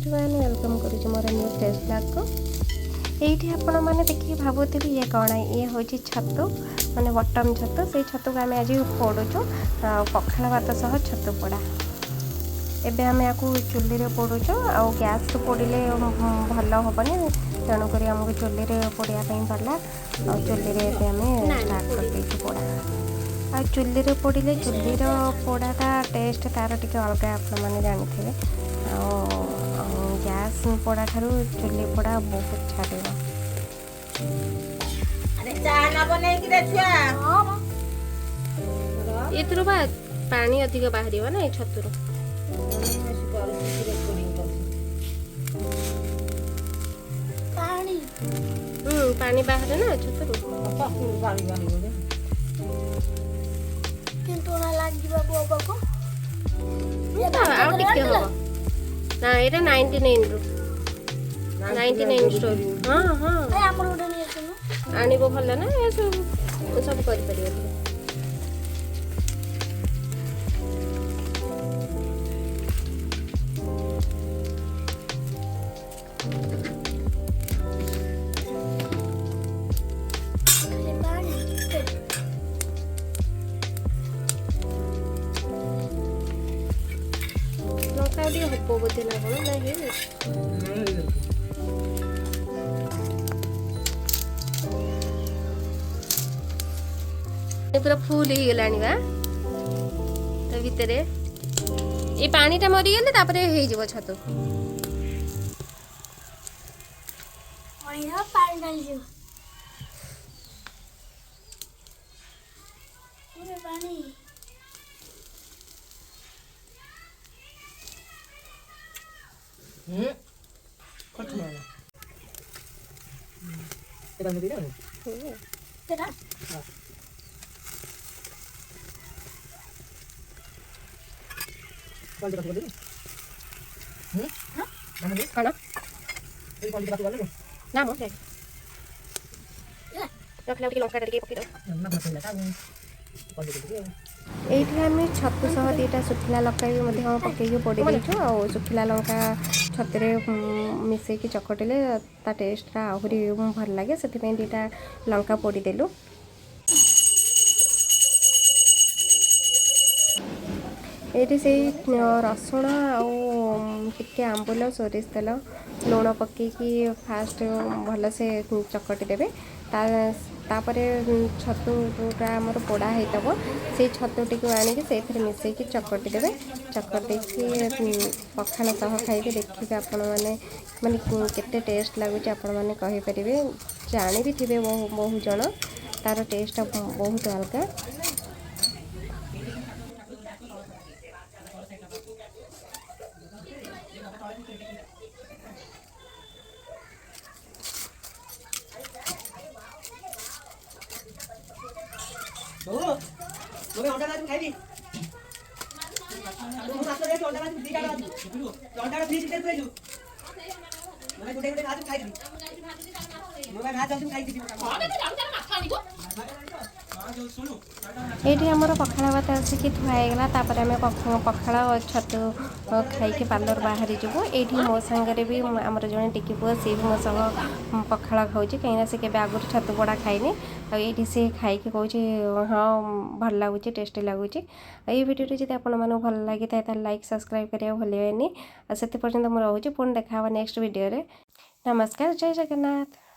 Everyone welcome करुँच मोर new fresh blog को। ये आपण मैंने देखिए भावुथे ये कौन ये हूँ छतु माने बटम छतु से छतु को आम आज पोड़ुचु पखाड़ भात सह छतु पोड़ा। एबे आम या चुली पोड़ुचु आ गैस पोड़े भल हेनी तेणुक आमको चुली पोड़ापी पड़ा आ चुली आम स्टार्ट कर पोड़ा आ चुली पोड़े चुली पोड़ाटा टेस्ट तार टे अलग आपने जानी गैस पोड़ा ठारू चुली पोड़ा बहुत छाड़ ये पानी अधिक बाहर ना छतुर पानी बाहर ना छतुर ना ये 99 रु 99 स्टोर हाँ हाँ आनिबो भल ना ये सब कर परियो। हब बोधे ना कौन ना पूरा फुल ही गलानी बा तो भितर ये पानीटा मरीगले तापरे हो जीवो छतु ना मो रखला लंका ये आम छतु सह दीटा सुखिला लंका भी पकईकि पोड़ी देचु आ सुखिला लंका छतुरे मिसेक चकटिले ता टेस्टा आहरी भल लगे से दीटा लंका पोड़ी देलु। ये से रसुण आके आंबुल सोरिष तेल लुण पकईकि फास्ट भल से चकटी देवे तापरे छतु जोटा आमर पोड़ा होता से छतुटी को आनिक से मिसेक चकटी देवे चकटी पखाड़ सह खाइबे देखिए आपण मैंने केते टेस्ट लगुच आपण मैंने कहींपर जानी भी थे बहुत जन तार टेस्ट बहुत अलग। ये आमर पखाड़ भात आसिक थुआगला आम पखाड़ छतु खाई पार्लर बाहरी जीवु ये मो सांगे भी आमर जड़े टिकी पुआ सी भी मो संग पखाड़ खाऊँ कहीं से केवे आगुरी छतु पोड़ा खाइनी ये सी खाई कहे हाँ भल लगुच टेस्टी लगुच। ये वीडियो जब आपको भल लगी था लाइक सब्सक्राइब करा भूलें से पर्यटन मुझे रोचे पुणी देखा नेक्स्ट वीडियो रे। नमस्कार जय जगन्नाथ।